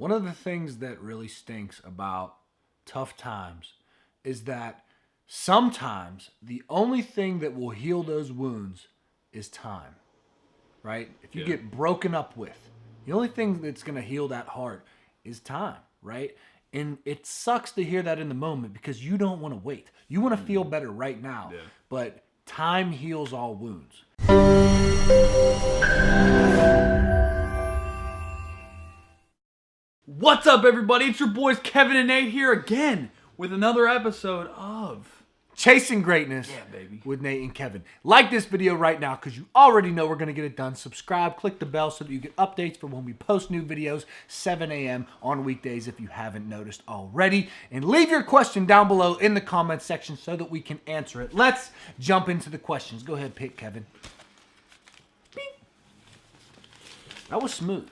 One of the things that really stinks about tough times is that sometimes the only thing that will heal those wounds is time, right? If you get broken up with, the only thing that's going to heal that heart is time, right? And it sucks to hear that in the moment because you don't want to wait. You want to feel better right now, but time heals all wounds. What's up, everybody? It's your boys Kevin and Nate here again with another episode of Chasing Greatness with Nate and Kevin. Like this video right now because you already know we're going to get it done. Subscribe, click the bell so that you get updates for when we post new videos, 7 a.m. on weekdays if you haven't noticed already. And leave your question down below in the comments section so that we can answer it. Let's jump into the questions. Go ahead, pick, Kevin. Beep. That was smooth.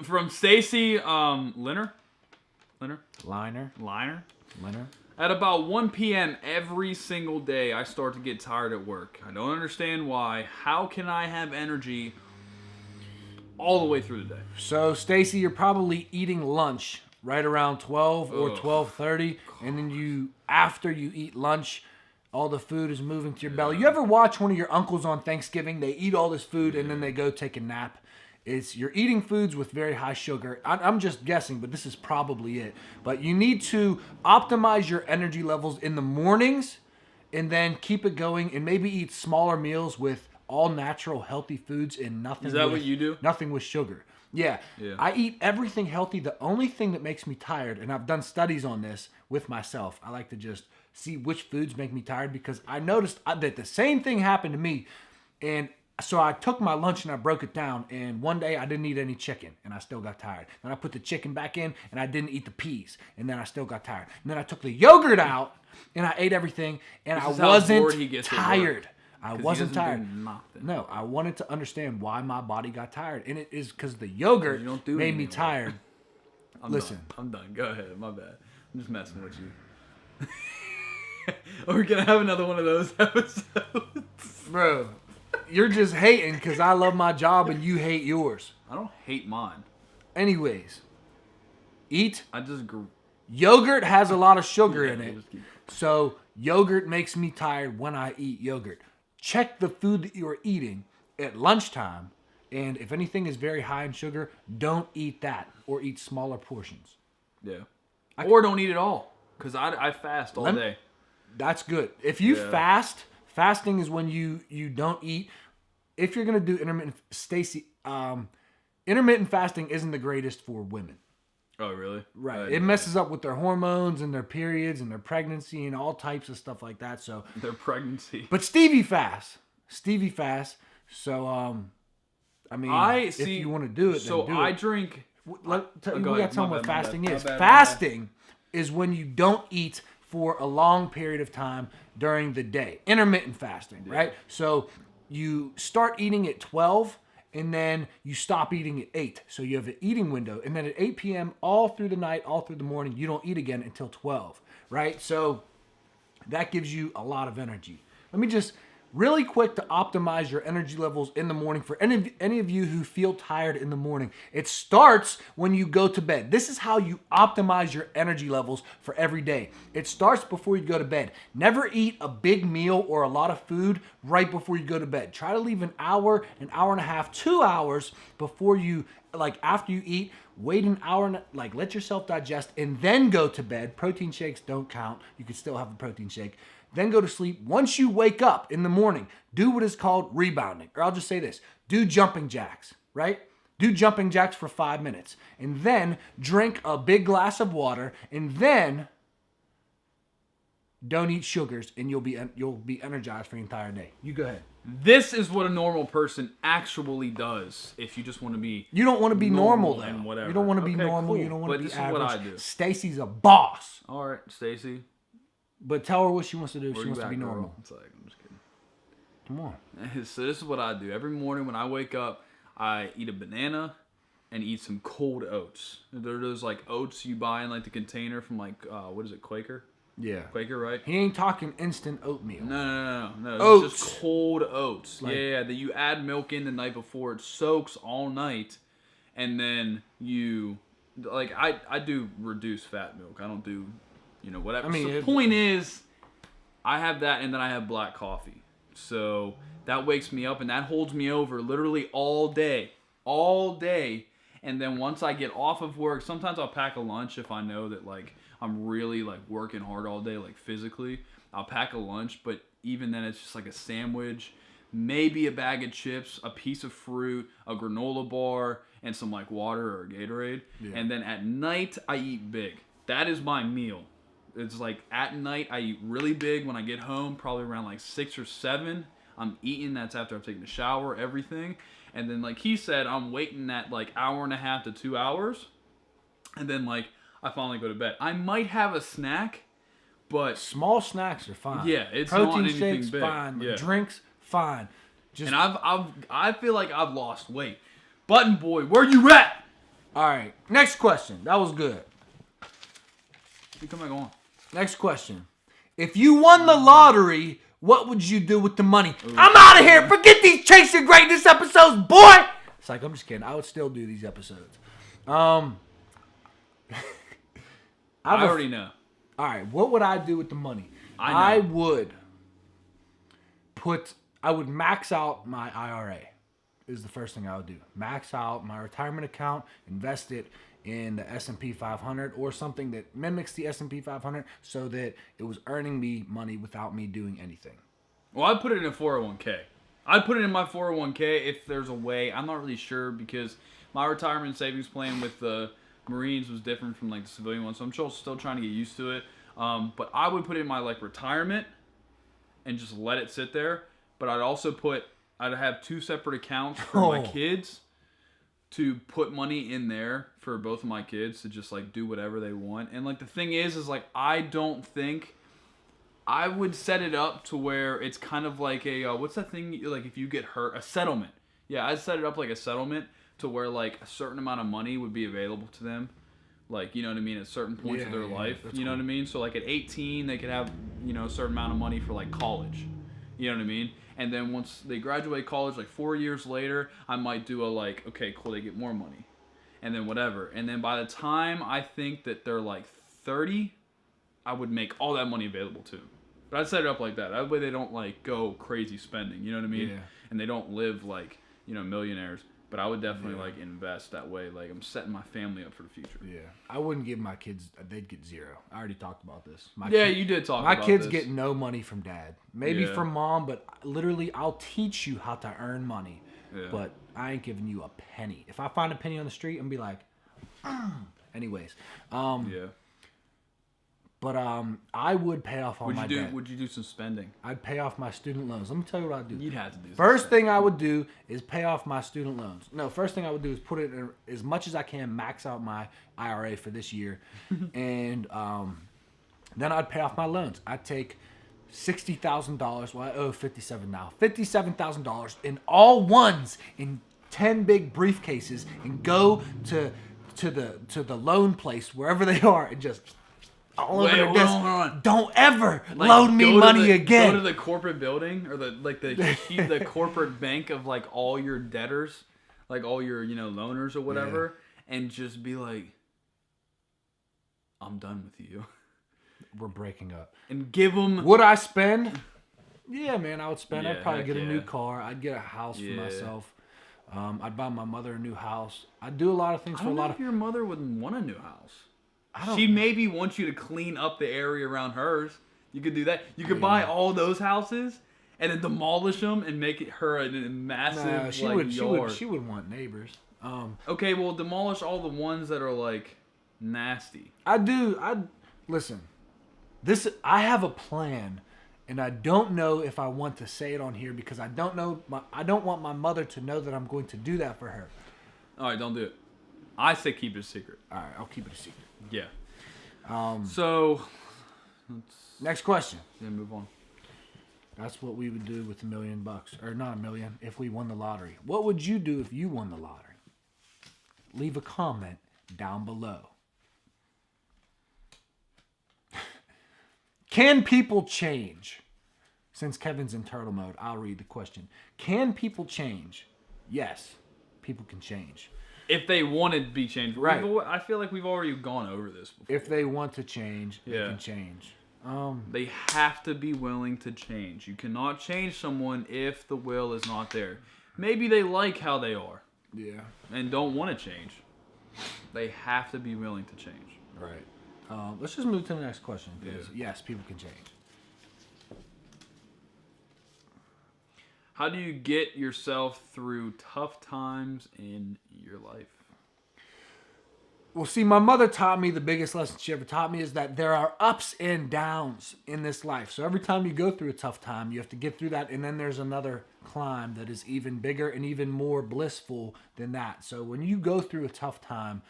from Stacy Liner. At about 1 p.m. every single day, I start to get tired at work. I don't understand why. How can I have energy all the way through the day? So, Stacy, you're probably eating lunch right around 12 or 12:30, and then after you eat lunch, all the food is moving to your belly. You ever watch one of your uncles on Thanksgiving? They eat all this food and then they go take a nap. You're eating foods with very high sugar. I'm just guessing, but this is probably it. But you need to optimize your energy levels in the mornings and then keep it going and maybe eat smaller meals with all natural healthy foods and nothing. Is that what you do? Nothing with sugar. Yeah. I eat everything healthy. The only thing that makes me tired, and I've done studies on this with myself, I like to just see which foods make me tired because I noticed that the same thing happened to me. And so I took my lunch and I broke it down, and one day I didn't eat any chicken and I still got tired. Then I put the chicken back in and I didn't eat the peas and then I still got tired. And then I took the yogurt out and I ate everything and I wasn't tired. I wasn't tired. No, I wanted to understand why my body got tired, and it is because the yogurt made me tired. Listen. I'm done. Go ahead. My bad. I'm just messing with you. We're going to have another one of those episodes. Bro, you're just hating because I love my job and you hate yours. I don't hate mine. Anyways, eat. Yogurt has a lot of sugar in it. So yogurt makes me tired when I eat yogurt. Check the food that you are eating at lunchtime, and if anything is very high in sugar, don't eat that or eat smaller portions. Yeah. Or don't eat it all because I fast all day. That's good. If you fasting is when you don't eat. If you're going to do intermittent fasting isn't the greatest for women. Oh, really? Right. It messes up with their hormones and their periods and their pregnancy and all types of stuff like that. So their pregnancy. But Stevie fasts. So, I mean, if you want to do it, so then do I it. drink. We got to tell them what fasting is. Fasting is when you don't eat for a long period of time during the day. Intermittent fasting, right? So you start eating at 12 and then you stop eating at 8. So you have an eating window. And then at 8 p.m., all through the night, all through the morning, you don't eat again until 12, right? So that gives you a lot of energy. Let me just really quick to optimize your energy levels in the morning for any of you who feel tired in the morning. It starts when you go to bed. This is how you optimize your energy levels for every day. It starts before you go to bed. Never eat a big meal or a lot of food right before you go to bed. Try to leave an hour and a half, 2 hours before you, after you eat. Wait an hour, let yourself digest and then go to bed. Protein shakes don't count. You can still have a protein shake. Then go to sleep. Once you wake up in the morning, do what is called rebounding. Or I'll just say this. Do jumping jacks, right? Do jumping jacks for 5 minutes. And then drink a big glass of water. And then don't eat sugars. And you'll be energized for the entire day. You go ahead. This is what a normal person actually does if you just want to be... You don't want to be normal and whatever. You don't want to be normal. Cool. You don't want to be average. But this is what I do. Stacy's a boss. All right, Stacy. But tell her what she wants to do. She wants to be normal. I'm just kidding. Come on. So this is what I do. Every morning when I wake up, I eat a banana and eat some cold oats. They're those oats you buy in the container from what is it, Quaker? Yeah. Quaker, right? He ain't talking instant oatmeal. No. Oats. It's just cold oats. Like, yeah. That you add milk in the night before. It soaks all night. And then you... Like, I do reduced fat milk. I don't do, whatever. I mean, so the point is, I have that and then I have black coffee. So that wakes me up and that holds me over literally all day. All day. And then once I get off of work, sometimes I'll pack a lunch if I know that, like, I'm really, like, working hard all day, like, physically. I'll pack a lunch, but even then it's just like a sandwich, maybe a bag of chips, a piece of fruit, a granola bar, and some, like, water or a Gatorade. Yeah. And then at night, I eat big. That is my meal. It's like at night, I eat really big. When I get home, probably around, like, 6 or 7, I'm eating. That's after I've taken a shower, everything. And then, like he said, I'm waiting that, like, hour and a half to 2 hours. And then, like, I finally go to bed. I might have a snack, but... Small snacks are fine. Yeah, it's protein not anything shakes, big. fine. Yeah. Drinks, fine. And I feel like I've lost weight. Button Boy, where you at? All right, next question. That was good. You come back on. Next question. If you won the lottery, what would you do with the money? Ooh. I'm out of here. Forget these Chasing Greatness episodes, boy. It's like, I'm just kidding. I would still do these episodes. I already know. All right, what would I do with the money? I would max out my IRA. Is the first thing I would do. Max out my retirement account, invest it in the S&P 500 or something that mimics the S&P 500 so that it was earning me money without me doing anything. Well, I'd put it in a 401k. I'd put it in my 401k if there's a way. I'm not really sure because my retirement savings plan with the Marines was different from, like, the civilian one, so I'm still trying to get used to it. But I would put it in my, like, retirement and just let it sit there. But I'd have 2 separate accounts for my kids to put money in there for both of my kids to just, like, do whatever they want. And, like, the thing is like, I don't think I would set it up to where it's kind of like a, what's that thing, like, if you get hurt, a settlement. Yeah, I'd set it up like a settlement to where, like, a certain amount of money would be available to them. Like, you know what I mean, at certain points of their life. You know what I mean? So, like, at 18, they could have, a certain amount of money for, like, college. You know what I mean? And then once they graduate college, like 4 years later, I might do a, like, okay, cool, they get more money. And then whatever. And then by the time I think that they're like 30, I would make all that money available to them. But I'd set it up like that. That way they don't, like, go crazy spending. You know what I mean? Yeah. And they don't live like, millionaires. But I would definitely, like, invest that way. Like, I'm setting my family up for the future. Yeah. I wouldn't give my kids... They'd get 0. I already talked about this. You did talk about this. My kids get no money from dad. Maybe from mom, but literally, I'll teach you how to earn money. Yeah. But I ain't giving you a penny. If I find a penny on the street, I'm be like... Anyways. But I would pay off all my debt. Would you do some spending? I'd pay off my student loans. Let me tell you what I'd do. You'd have to do First thing I would do is pay off my student loans. No, first thing I would do is put it in as much as I can, max out my IRA for this year. And then I'd pay off my loans. I'd take $60,000. Well, I owe $57,000 now. $57,000 in all ones in 10 big briefcases and go to the loan place, wherever they are, and just... all over their desk. Don't ever loan me money again. Go to the corporate building or the corporate bank of, like, all your debtors, like all your loaners or whatever, and just be like, I'm done with you. We're breaking up. And give them. Would I spend? Yeah, man, I would spend. I'd probably get a new car. I'd get a house for myself. I'd buy my mother a new house. I'd do a lot of things for a lot of. Your mother wouldn't want a new house. She maybe wants you to clean up the area around hers. You could do that. You could buy all those houses and then demolish them and make it her a massive yard. She would want neighbors. Okay, well, demolish all the ones that are, like, nasty. Listen. I have a plan, and I don't know if I want to say it on here because I don't want my mother to know that I'm going to do that for her. All right, don't do it. I say keep it a secret. All right, I'll keep it a secret. Yeah. So, next question. Yeah, move on. That's what we would do with $1 million, or not $1 million, if we won the lottery. What would you do if you won the lottery? Leave a comment down below. Can people change? Since Kevin's in turtle mode, I'll read the question. Can people change? Yes, people can change. If they wanted to be changed. Right. I feel like we've already gone over this before. If they want to change, they can change. They have to be willing to change. You cannot change someone if the will is not there. Maybe they like how they are. Yeah. And don't want to change. They have to be willing to change. Right. Let's just move to the next question. Yes, people can change. How do you get yourself through tough times in your life? Well, see, my mother taught me the biggest lesson she ever taught me is that there are ups and downs in this life. So every time you go through a tough time, you have to get through that. And then there's another climb that is even bigger and even more blissful than that. So when you go through a tough time,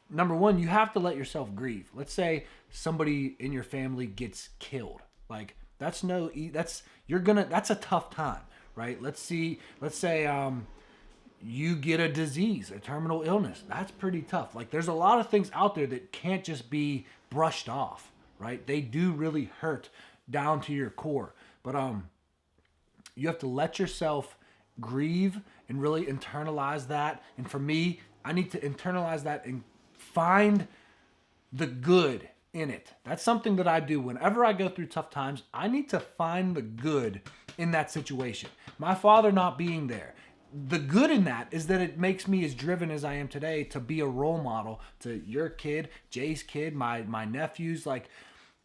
number one, you have to let yourself grieve. Let's say somebody in your family gets killed. Like that's a tough time, right? Let's say you get a disease, a terminal illness. That's pretty tough. Like there's a lot of things out there that can't just be brushed off, right? They do really hurt down to your core. But you have to let yourself grieve and really internalize that. And for me, I need to internalize that and find the good in it. That's something that I do whenever I go through tough times. I need to find the good in that situation. My father not being there, the good in that is that it makes me as driven as I am today to be a role model to your kid, Jay's kid, my nephews. Like,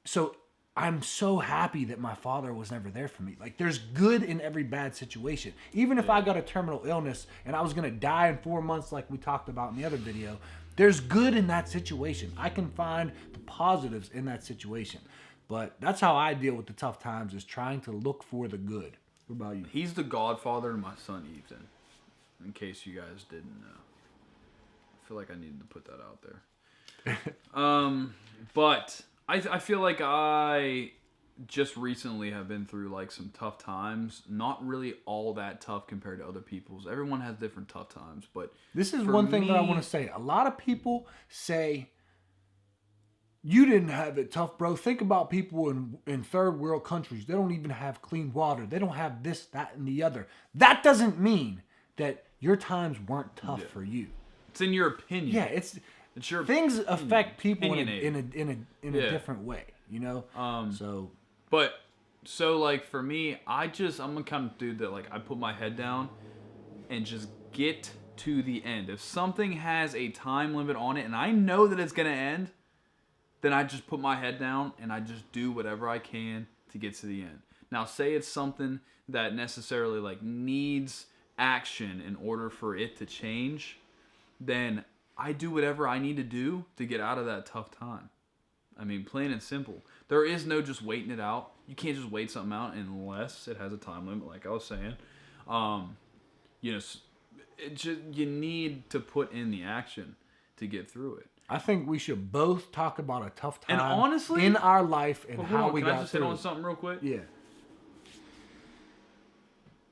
so I'm so happy that my father was never there for me. Like, there's good in every bad situation. Even if I got a terminal illness and I was going to die in 4 months like we talked about in the other video, there's good in that situation. I can find the positives in that situation. But that's how I deal with the tough times, is trying to look for the good. What about you? He's the godfather to my son, Ethan. In case you guys didn't know. I feel like I needed to put that out there. But I feel like I just recently have been through like some tough times. Not really all that tough compared to other people's. Everyone has different tough times, but this is one thing that I want to say. A lot of people say, you didn't have it tough, bro. Think about people in third world countries. They don't even have clean water. They don't have this, that, and the other. That doesn't mean that your times weren't tough for you. It's in your opinion. Yeah, it's your things affect people in a different way, you know. So like for me, I'm the kind of dude that like I put my head down and just get to the end. If something has a time limit on it and I know that it's gonna end, then I just put my head down and I just do whatever I can to get to the end. Now, say it's something that necessarily like needs action in order for it to change, then I do whatever I need to do to get out of that tough time. I mean, plain and simple. There is no just waiting it out. You can't just wait something out unless it has a time limit, like I was saying. You need to put in the action to get through it. I think we should both talk about a tough time, and honestly, in our life and how we got through. Can I just hit on something real quick? Yeah.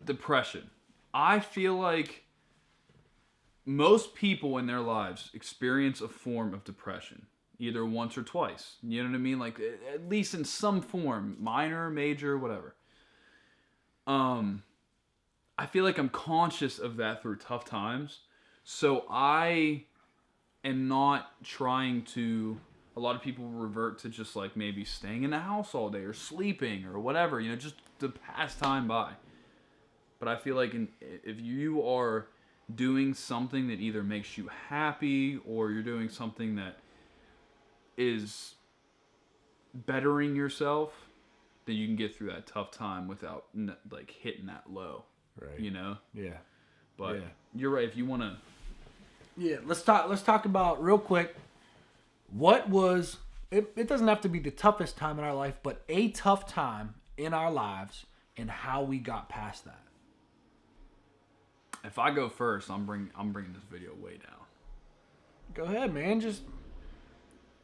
Depression. I feel like most people in their lives experience a form of depression, either once or twice. You know what I mean? Like, at least in some form, minor, major, whatever. I feel like I'm conscious of that through tough times. So I am not trying to... A lot of people revert to just like maybe staying in the house all day or sleeping or whatever, you know, just to pass time by. But I feel like if you are doing something that either makes you happy or you're doing something that is bettering yourself, then you can get through that tough time without like hitting that low. Right. You know? Yeah. But you're right. If you want to... Yeah, let's talk about real quick. What was... It doesn't have to be the toughest time in our life, but a tough time in our lives and how we got past that. If I go first, I'm bringing this video way down. Go ahead, man. Just...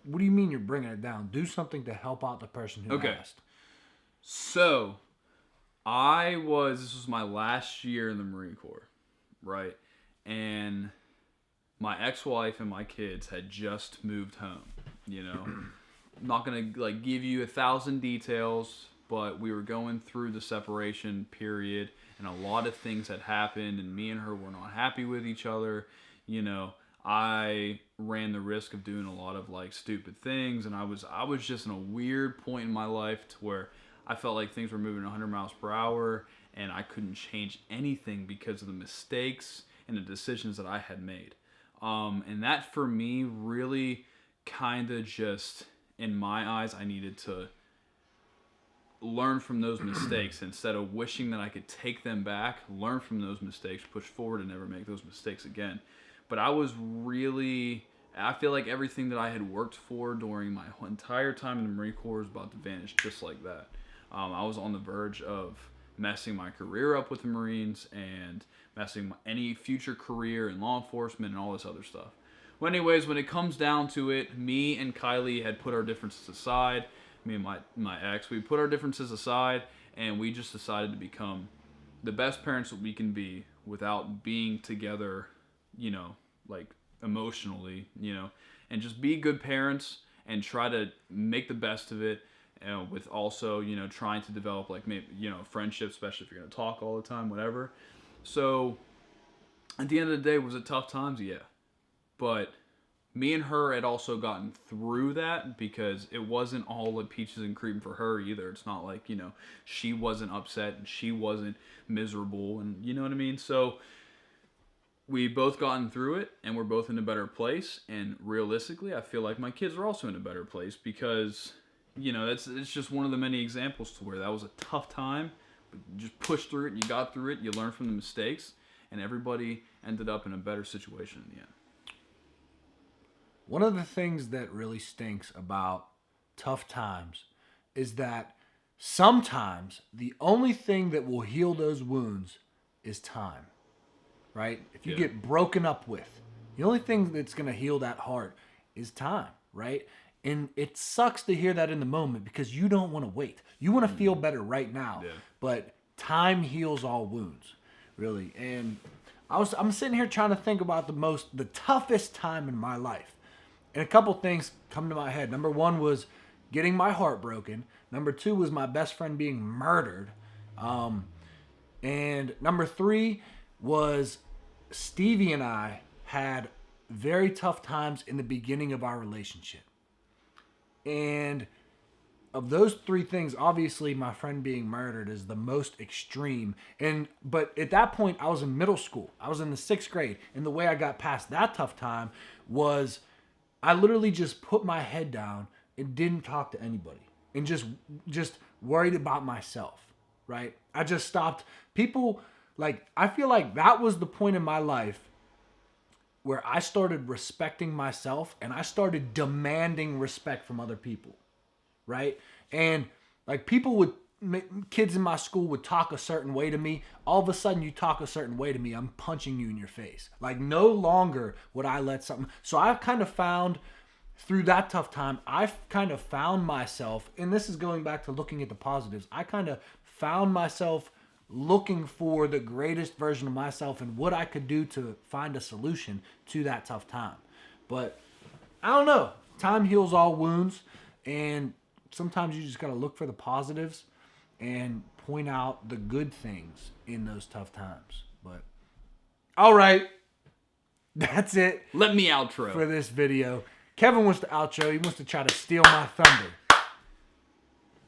What do you mean you're bringing it down? Do something to help out the person who asked. So, this was my last year in the Marine Corps, right? And my ex-wife and my kids had just moved home, you know? not gonna like give you 1,000 details, but we were going through the separation period, and a lot of things had happened, and me and her were not happy with each other. You know, I ran the risk of doing a lot of like stupid things, and I was just in a weird point in my life to where I felt like things were moving 100 miles per hour, and I couldn't change anything because of the mistakes and the decisions that I had made. And that for me really kind of just, in my eyes, I needed to learn from those mistakes instead of wishing that I could take them back, learn from those mistakes, push forward, and never make those mistakes again. But I feel like everything that I had worked for during my entire time in the Marine Corps was about to vanish just like that. I was on the verge of messing my career up with the Marines and messing any future career in law enforcement and all this other stuff. Well, anyways, when it comes down to it, me and Kylie had put our differences aside. Me and my ex, we put our differences aside, and we just decided to become the best parents that we can be without being together, you know, like emotionally, you know, and just be good parents and try to make the best of it, with also, you know, trying to develop like maybe, you know, friendships, especially if you're going to talk all the time, whatever. So at the end of the day, was it tough times? Yeah. But me and her had also gotten through that because it wasn't all like peaches and cream for her either. It's not like, you know, she wasn't upset and she wasn't miserable, and you know what I mean? So we both gotten through it, and we're both in a better place. And realistically, I feel like my kids are also in a better place because, you know, it's just one of the many examples to where that was a tough time, but you just pushed through it, you got through it, you learned from the mistakes, and everybody ended up in a better situation in the end. One of the things that really stinks about tough times is that sometimes the only thing that will heal those wounds is time, right? If you get broken up with, the only thing that's going to heal that heart is time, right? And it sucks to hear that in the moment because you don't want to wait. You want to feel better right now, but time heals all wounds, really. And I'm sitting here trying to think about the toughest time in my life. And a couple things come to my head. Number one was getting my heart broken. Number two was my best friend being murdered. And number three was Stevie and I had very tough times in the beginning of our relationship. And of those three things, obviously my friend being murdered is the most extreme. But at that point, I was in middle school. I was in the 6th grade. And the way I got past that tough time was I literally just put my head down and didn't talk to anybody and just worried about myself, right? I just stopped. People, like, I feel like that was the point in my life where I started respecting myself and I started demanding respect from other people, right? And like kids in my school would talk a certain way to me. All of a sudden you talk a certain way to me, I'm punching you in your face. Like no longer would I let something. So I've kind of found through that tough time, I've kind of found myself, and this is going back to looking at the positives. I kind of found myself looking for the greatest version of myself and what I could do to find a solution to that tough time. But I don't know. Time heals all wounds, and sometimes you just got to look for the positives and point out the good things in those tough times. But all right, that's it. Let me outro for this video. Kevin wants to outro. He wants to try to steal my thunder.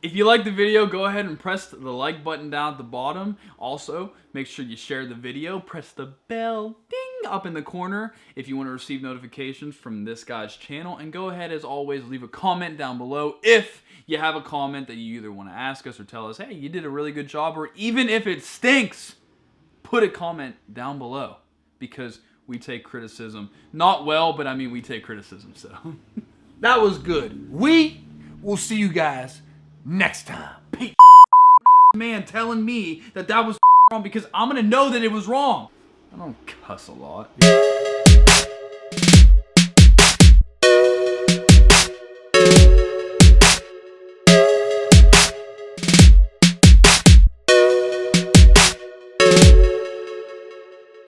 If you like the video, go ahead and press the like button down at the bottom. Also, make sure you share the video. Press the bell, ding, up in the corner if you want to receive notifications from this guy's channel. And go ahead, as always, leave a comment down below if you have a comment that you either want to ask us or tell us, hey, you did a really good job, or even if it stinks, put a comment down below because we take criticism. Not well, but I mean, we take criticism, so. That was good. We will see you guys next time. Peace. Man telling me that was wrong because I'm going to know that it was wrong. I don't cuss a lot.